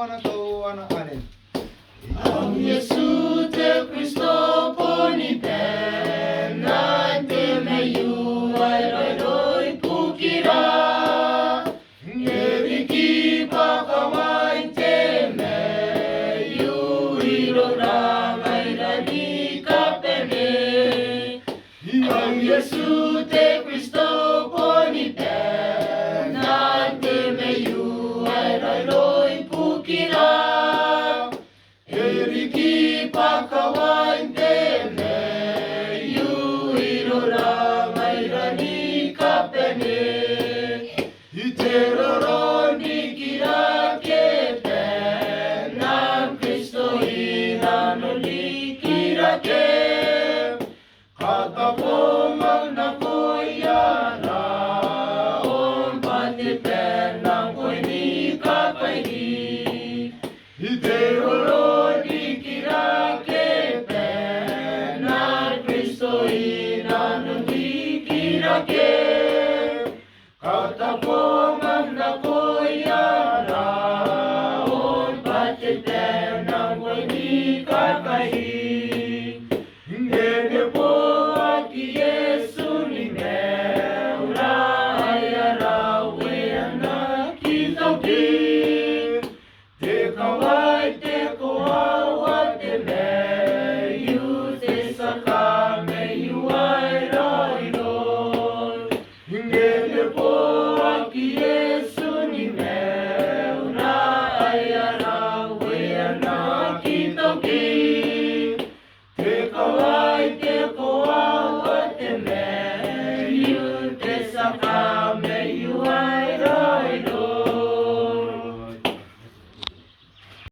na to ano alin. Ang Yesu te Kristo po ni Ben nante mayu ay roy pukira Eriki pa kamay te mayu irora may rani kapene Ang Yesu te Kristo po ni Ben nante mayu ay roy pukira Eriki pakawan teme yu irora mairani kapene Iteroron dikira kepe na Kristo inanuli kira ke Katapomang nakoyana om patipen ng koy ni kapay